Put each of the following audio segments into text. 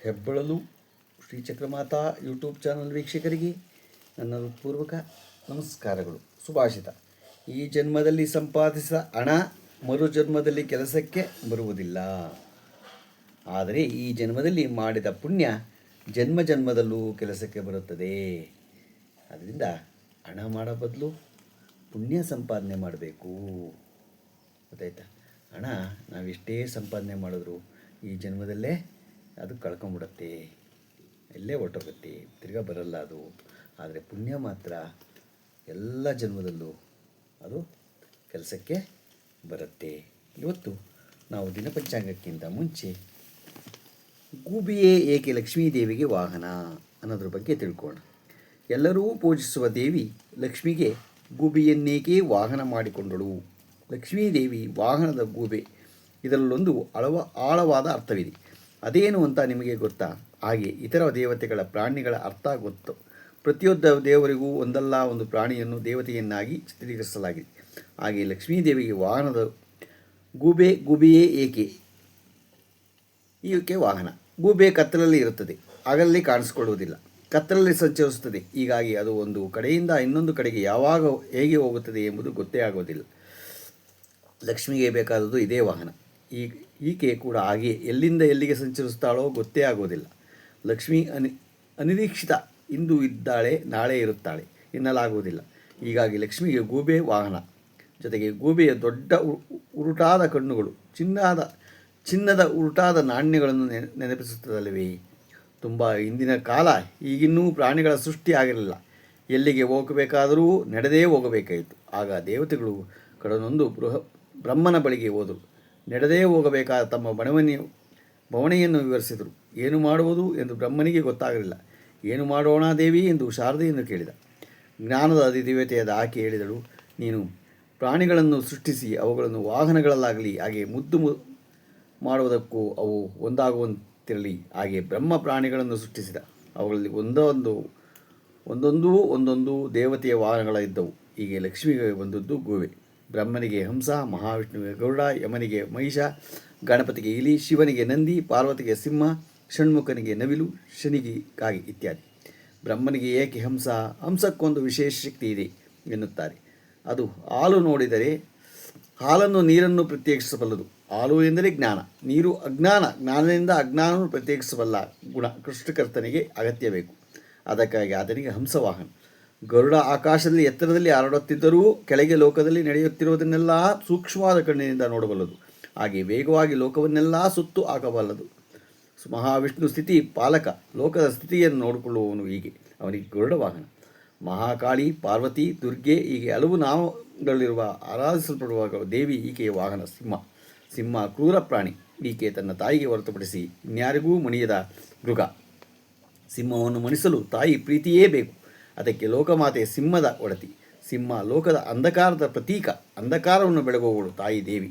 ಹೆಬ್ಬಳಲು ಶ್ರೀಚಕ್ರಮಾತಾ YouTube channel ವೀಕ್ಷಕರಿಗೆ ನನ್ನ ಪೂರ್ವಕ ನಮಸ್ಕಾರಗಳು. ಸುಭಾಷಿತ: ಈ ಜನ್ಮದಲ್ಲಿ ಸಂಪಾದಿಸಿದ ಹಣ ಮರು ಜನ್ಮದಲ್ಲಿ ಕೆಲಸಕ್ಕೆ ಬರುವುದಿಲ್ಲ, ಆದರೆ ಈ ಜನ್ಮದಲ್ಲಿ ಮಾಡಿದ ಪುಣ್ಯ ಜನ್ಮ ಜನ್ಮದಲ್ಲೂ ಕೆಲಸಕ್ಕೆ ಬರುತ್ತದೆ. ಅದರಿಂದ ಹಣ ಮಾಡೋ ಬದಲು ಪುಣ್ಯ ಸಂಪಾದನೆ ಮಾಡಬೇಕು. ಗೊತ್ತಾಯ್ತಾ? ಹಣ ನಾವೆಷ್ಟೇ ಸಂಪಾದನೆ ಮಾಡಿದ್ರು ಈ ಜನ್ಮದಲ್ಲೇ ಅದು ಕಳ್ಕೊಂಬಿಡುತ್ತೆ, ಎಲ್ಲೇ ಹೊರಟೋಗುತ್ತೆ, ತಿರ್ಗಾ ಬರಲ್ಲ ಅದು. ಆದರೆ ಪುಣ್ಯ ಮಾತ್ರ ಎಲ್ಲ ಜನ್ಮದಲ್ಲೂ ಅದು ಕೆಲಸಕ್ಕೆ ಬರುತ್ತೆ. ಇವತ್ತು ನಾವು ದಿನಪಂಚಾಂಗಕ್ಕಿಂತ ಮುಂಚೆ ಗೂಬೆಯೇ ಏಕೆ ಲಕ್ಷ್ಮೀದೇವಿಗೆ ವಾಹನ ಅನ್ನೋದ್ರ ಬಗ್ಗೆ ತಿಳ್ಕೋಣ. ಎಲ್ಲರೂ ಪೂಜಿಸುವ ದೇವಿ ಲಕ್ಷ್ಮಿಗೆ ಗೂಬೆಯನ್ನೇಕೆ ವಾಹನ ಮಾಡಿಕೊಂಡಳು? ಲಕ್ಷ್ಮೀದೇವಿ ವಾಹನದ ಗೂಬೆ. ಇದರಲ್ಲೊಂದು ಆಳವಾದ ಅರ್ಥವಿದೆ. ಅದೇನು ಅಂತ ನಿಮಗೆ ಗೊತ್ತಾ? ಹಾಗೆ ಇತರ ದೇವತೆಗಳ ಪ್ರಾಣಿಗಳ ಅರ್ಥ ಗೊತ್ತು. ಪ್ರತಿಯೊಂದು ದೇವರಿಗೂ ಒಂದಲ್ಲ ಒಂದು ಪ್ರಾಣಿಯನ್ನು ದೇವತೆಯನ್ನಾಗಿ ಚಿತ್ರೀಕರಿಸಲಾಗಿದೆ. ಹಾಗೆ ಲಕ್ಷ್ಮೀದೇವಿಗೆ ವಾಹನದ ಗೂಬೆಯೇ ಏಕೆ ಈಕೆ ವಾಹನ. ಗೂಬೆ ಕತ್ತಲಲ್ಲಿ ಇರುತ್ತದೆ, ಹಗಲಲ್ಲಿ ಕಾಣಿಸಿಕೊಳ್ಳುವುದಿಲ್ಲ, ಕತ್ತಲಲ್ಲಿ ಸಂಚರಿಸುತ್ತದೆ. ಹೀಗಾಗಿ ಅದು ಒಂದು ಕಡೆಯಿಂದ ಇನ್ನೊಂದು ಕಡೆಗೆ ಯಾವಾಗ ಹೇಗೆ ಹೋಗುತ್ತದೆ ಎಂಬುದು ಗೊತ್ತೇ ಆಗೋದಿಲ್ಲ. ಲಕ್ಷ್ಮಿಗೆ ಬೇಕಾದದ್ದು ಇದೇ ವಾಹನ. ಈಕೆ ಕೂಡ ಹಾಗೆ ಎಲ್ಲಿಂದ ಎಲ್ಲಿಗೆ ಸಂಚರಿಸ್ತಾಳೋ ಗೊತ್ತೇ ಆಗೋದಿಲ್ಲ. ಲಕ್ಷ್ಮಿ ಅನಿರೀಕ್ಷಿತ. ಇಂದು ಇದ್ದಾಳೆ, ನಾಳೆ ಇರುತ್ತಾಳೆ ಎನ್ನಲಾಗುವುದಿಲ್ಲ. ಹೀಗಾಗಿ ಲಕ್ಷ್ಮಿಗೆ ಗೂಬೆ ವಾಹನ. ಜೊತೆಗೆ ಗೂಬೆಯ ದೊಡ್ಡ ಉರುಟಾದ ಕಣ್ಣುಗಳು ಚಿನ್ನದ ಉರುಟಾದ ನಾಣ್ಯಗಳನ್ನು ನೆನಪಿಸುತ್ತದಲ್ಲವೇ? ತುಂಬ ಹಿಂದಿನ ಕಾಲ, ಈಗಿನ್ನೂ ಪ್ರಾಣಿಗಳ ಸೃಷ್ಟಿ ಆಗಿರಲಿಲ್ಲ. ಎಲ್ಲಿಗೆ ಹೋಗಬೇಕಾದರೂ ನಡೆದೇ ಹೋಗಬೇಕಾಯಿತು. ಆಗ ದೇವತೆಗಳು ಕಡನೊಂದು ಬ್ರಹ್ಮನ ಬಳಿಗೆ ಹೋದರು. ನಡೆದೇ ಹೋಗಬೇಕಾದ ತಮ್ಮ ಬವಣೆಯನ್ನು ವಿವರಿಸಿದರು. ಏನು ಮಾಡುವುದು ಎಂದು ಬ್ರಹ್ಮನಿಗೆ ಗೊತ್ತಾಗಲಿಲ್ಲ. ಏನು ಮಾಡೋಣ ದೇವಿ ಎಂದು ಶಾರದೆಯನ್ನು ಕೇಳಿದ. ಜ್ಞಾನದ ಅಧಿದೇವತೆಯಾದ ಆಕೆ ಹೇಳಿದಳು, ನೀನು ಪ್ರಾಣಿಗಳನ್ನು ಸೃಷ್ಟಿಸಿ ಅವುಗಳನ್ನು ವಾಹನಗಳಲ್ಲಾಗಲಿ ಹಾಗೆ ಮುದ್ದು ಮಾಡುವುದಕ್ಕೂ ಅವು ಒಂದಾಗುವಂತಿರಲಿ. ಹಾಗೆ ಬ್ರಹ್ಮ ಪ್ರಾಣಿಗಳನ್ನು ಸೃಷ್ಟಿಸಿದ. ಅವುಗಳಲ್ಲಿ ಒಂದೊಂದು ದೇವತೆಯ ವಾಹನಗಳಿದ್ದವು. ಹೀಗೆ ಲಕ್ಷ್ಮಿಗೆ ಬಂದದ್ದು ಗೂಬೆ, ಬ್ರಹ್ಮನಿಗೆ ಹಂಸ, ಮಹಾವಿಷ್ಣುವಿಗೆ ಗರುಡ, ಯಮನಿಗೆ ಮಹಿಷ, ಗಣಪತಿಗೆ ಇಲಿ, ಶಿವನಿಗೆ ನಂದಿ, ಪಾರ್ವತಿಗೆ ಸಿಂಹ, ಷಣ್ಮುಖನಿಗೆ ನವಿಲು, ಶನಿಗೆ ಕಾಗೆ ಇತ್ಯಾದಿ. ಬ್ರಹ್ಮನಿಗೆ ಏಕೆ ಹಂಸ? ಹಂಸಕ್ಕೊಂದು ವಿಶೇಷ ಶಕ್ತಿ ಇದೆ ಎನ್ನುತ್ತಾರೆ. ಅದು ಹಾಲು ನೋಡಿದರೆ ಹಾಲನ್ನು ನೀರನ್ನು ಪ್ರತ್ಯೇಕಿಸಬಲ್ಲದು. ಹಾಲು ಎಂದರೆ ಜ್ಞಾನ, ನೀರು ಅಜ್ಞಾನ, ಜ್ಞಾನದಿಂದ ಅಜ್ಞಾನವನ್ನು ಪ್ರತ್ಯೇಕಿಸಬಲ್ಲ ಗುಣ ಸೃಷ್ಟಿಕರ್ತನಿಗೆ ಅಗತ್ಯ ಬೇಕು. ಅದಕ್ಕಾಗಿ ಆತನಿಗೆ ಹಂಸವಾಹನ. ಗರುಡ ಆಕಾಶದಲ್ಲಿ ಎತ್ತರದಲ್ಲಿ ಹಾರಾಡುತ್ತಿದ್ದರೂ ಕೆಳಗೆ ಲೋಕದಲ್ಲಿ ನಡೆಯುತ್ತಿರುವುದನ್ನೆಲ್ಲ ಸೂಕ್ಷ್ಮವಾದ ಕಣ್ಣಿನಿಂದ ನೋಡಬಲ್ಲದು. ಹಾಗೆ ವೇಗವಾಗಿ ಲೋಕವನ್ನೆಲ್ಲ ಸುತ್ತು ಹಾಕಬಲ್ಲದು. ಮಹಾವಿಷ್ಣು ಸ್ಥಿತಿ ಪಾಲಕ, ಲೋಕದ ಸ್ಥಿತಿಯನ್ನು ನೋಡಿಕೊಳ್ಳುವವನು. ಹೀಗೆ ಅವನಿಗೆ ಗರುಡ ವಾಹನ. ಮಹಾಕಾಳಿ, ಪಾರ್ವತಿ, ದುರ್ಗೆ ಹೀಗೆ ಹಲವು ನಾಮಗಳಿರುವ ಆರಾಧಿಸಲ್ಪಡುವ ದೇವಿ ಈಕೆಯ ವಾಹನ ಸಿಂಹ ಕ್ರೂರ ಪ್ರಾಣಿ. ಈಕೆ ತನ್ನ ತಾಯಿಗೆ ಹೊರತುಪಡಿಸಿ ಇನ್ಯಾರಿಗೂ ಮಣಿಯದ ಮೃಗ. ಸಿಂಹವನ್ನು ಮಣಿಸಲು ತಾಯಿ ಪ್ರೀತಿಯೇ ಬೇಕು. ಅದಕ್ಕೆ ಲೋಕಮಾತೆ ಸಿಂಹದ ಒಡತಿ. ಸಿಂಹ ಲೋಕದ ಅಂಧಕಾರದ ಪ್ರತೀಕ. ಅಂಧಕಾರವನ್ನು ಬೆಳಗುವವಳು ತಾಯಿ ದೇವಿ.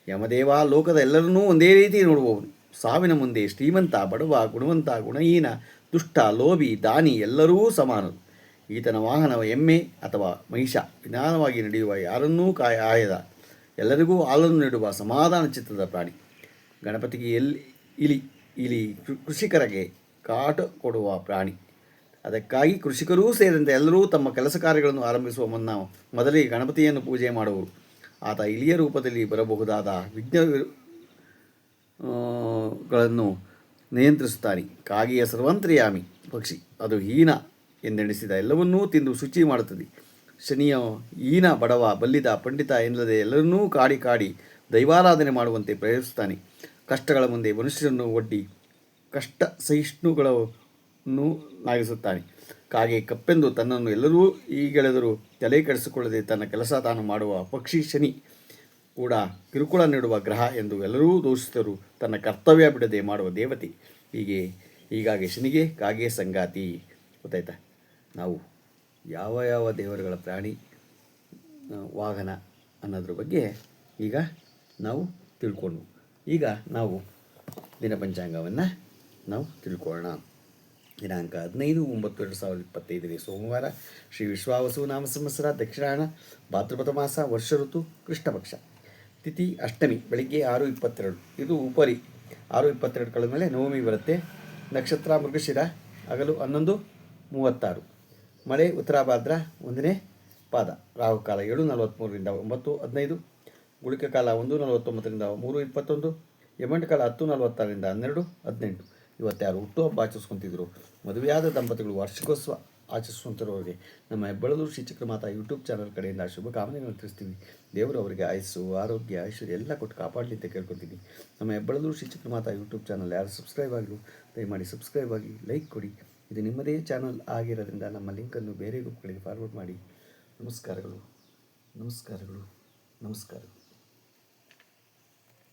ಯಮದೇವ ಲೋಕದ ಎಲ್ಲರನ್ನೂ ಒಂದೇ ರೀತಿ ನೋಡುವವನು. ಸಾವಿನ ಮುಂದೆ ಶ್ರೀಮಂತ, ಬಡವ, ಗುಣವಂತ, ಗುಣಹೀನ, ದುಷ್ಟ, ಲೋಭಿ, ದಾನಿ ಎಲ್ಲರೂ ಸಮಾನರು. ಈತನ ವಾಹನ ಎಮ್ಮೆ ಅಥವಾ ಮಹಿಷ. ನಿಧಾನವಾಗಿ ನಡೆಯುವ, ಯಾರನ್ನೂ ಆಯದ, ಎಲ್ಲರಿಗೂ ಹಾಲನ್ನು ನೀಡುವ ಸಮಾಧಾನ ಚಿತ್ತದ ಪ್ರಾಣಿ. ಗಣಪತಿಗೆ ಇಲಿ ಕೃಷಿಕರಿಗೆ ಕಾಟ ಕೊಡುವ ಪ್ರಾಣಿ. ಅದಕ್ಕಾಗಿ ಕೃಷಿಕರೂ ಸೇರಿದಂತೆ ಎಲ್ಲರೂ ತಮ್ಮ ಕೆಲಸ ಕಾರ್ಯಗಳನ್ನು ಆರಂಭಿಸುವ ಮೊದಲಿಗೆ ಗಣಪತಿಯನ್ನು ಪೂಜೆ ಮಾಡುವರು. ಆತ ಇಲಿಯ ರೂಪದಲ್ಲಿ ಬರಬಹುದಾದ ವಿಘ್ನಗಳನ್ನು ನಿಯಂತ್ರಿಸುತ್ತಾನೆ. ಕಾಗೆಯ ಸರ್ವಂತರ್ಯಾಮಿ ಪಕ್ಷಿ. ಅದು ಹೀನ ಎಂದೆಣಿಸಿದ ಎಲ್ಲವನ್ನೂ ತಿಂದು ಶುಚಿ ಮಾಡುತ್ತದೆ. ಶನಿಯ ಹೀನ, ಬಡವ, ಬಲ್ಲಿದ, ಪಂಡಿತ ಎನ್ನದೇ ಎಲ್ಲರನ್ನೂ ಕಾಡಿ ದೈವಾರಾಧನೆ ಮಾಡುವಂತೆ ಪ್ರಯತ್ನಿಸುತ್ತಾನೆ. ಕಷ್ಟಗಳ ಮುಂದೆ ಮನುಷ್ಯರನ್ನು ಒಡ್ಡಿ ಕಷ್ಟ ಸಹಿಷ್ಣುಗಳನ್ನು ನಾಗಿಸುತ್ತಾನೆ. ಕಾಗೆ ಕಪ್ಪೆಂದು ತನ್ನನ್ನು ಎಲ್ಲರೂ ಈಗೆಳೆದರೂ ತಲೆ ಕೆಡಿಸಿಕೊಳ್ಳದೆ ತನ್ನ ಕೆಲಸ ತಾನು ಮಾಡುವ ಪಕ್ಷಿ ಶನಿ ಕೂಡ ಕಿರುಕುಳ ನೀಡುವ ಗ್ರಹ ಎಂದು ಎಲ್ಲರೂ ದೂಷಿಸಿದರೂ ತನ್ನ ಕರ್ತವ್ಯ ಬಿಡದೆ ಮಾಡುವ ದೇವತೆ. ಹೀಗಾಗಿ ಶನಿಗೆ ಕಾಗೆ ಸಂಗಾತಿ. ಗೊತ್ತಾಯ್ತಾ? ನಾವು ಯಾವ ದೇವರುಗಳ ಪ್ರಾಣಿ ವಾಹನ ಅನ್ನೋದ್ರ ಬಗ್ಗೆ ಈಗ ನಾವು ತಿಳ್ಕೊಂಡು, ಈಗ ನಾವು ದಿನಪಂಚಾಂಗವನ್ನು ನಾವು ತಿಳ್ಕೊಳ್ಳೋಣ. ದಿನಾಂಕ 15/9/2025 ಸೋಮವಾರ. ಶ್ರೀ ವಿಶ್ವಾವಸು ನಾಮ ಸಂವತ್ಸರ, ದಕ್ಷಿಣಾಯಣ, ಭಾದ್ರಪದ ಮಾಸ, ವರ್ಷ ಋತು ಕೃಷ್ಣಪಕ್ಷ. ತಿಥಿ ಅಷ್ಟಮಿ, ಬೆಳಿಗ್ಗೆ 6:22. ಇದು ಉಪರಿ 6:22 ಕಳೆದ ಮೇಲೆ ನವಮಿ ಬರುತ್ತೆ. ನಕ್ಷತ್ರ ಮೃಗಶಿರ, ಹಗಲು 11:36. ಮಳೆ ಉತ್ತರಾಭಾದ್ರ 1ನೇ ಪಾದ. ರಾಹುಕಾಲ 7:43ರಿಂದ 9:15. ಗುಳಿಕ ಕಾಲ 1:49ರಿಂದ 3:21. ಯಮಂಡ ಕಾಲ 10:46ರಿಂದ 12:18. ಇವತ್ತ್ಯಾರು ಹುಟ್ಟುಹಬ್ಬ ಆಚರಿಸ್ಕೊತಿದ್ರು, ಮದುವೆಯಾದ ದಂಪತಿಗಳು ವಾರ್ಷಿಕೋತ್ಸವ ಆಚರಿಸುವಂಥವ್ರಿಗೆ ನಮ್ಮ ಹೆಬ್ಬಳದೂರು ಶ್ರೀ ಚಕ್ರಮಾತಾ ಯೂಟ್ಯೂಬ್ ಚಾನಲ್ ಕಡೆಯಿಂದ ಶುಭಕಾಮನೆಗಳನ್ನು ತಿಳಿಸ್ತೀವಿ. ದೇವರು ಅವರಿಗೆ ಆಯಸ್ಸು, ಆರೋಗ್ಯ, ಐಶ್ವರ್ಯ ಎಲ್ಲ ಕೊಟ್ಟು ಕಾಪಾಡಲಿ ಅಂತ ಕೇಳ್ಕೊತೀನಿ. ನಮ್ಮ ಹೆಬ್ಬಳದೂರು ಶ್ರೀ ಚಕ್ರಮಾತಾ ಯೂಟ್ಯೂಬ್ ಚಾನಲ್ ಯಾರು ಸಬ್ಸ್ಕ್ರೈಬ್ ಆಗಿರು ದಯಮಾಡಿ ಸಬ್ಸ್ಕ್ರೈಬ್ ಆಗಿ, ಲೈಕ್ ಕೊಡಿ. ಇದು ನಿಮ್ಮದೇ ಚಾನಲ್ ಆಗಿರೋದ್ರಿಂದ ನಮ್ಮ ಲಿಂಕನ್ನು ಬೇರೆ ಗ್ರೂಪ್ಗಳಿಗೆ ಫಾರ್ವರ್ಡ್ ಮಾಡಿ. ನಮಸ್ಕಾರಗಳು, ನಮಸ್ಕಾರಗಳು, ನಮಸ್ಕಾರಗಳು.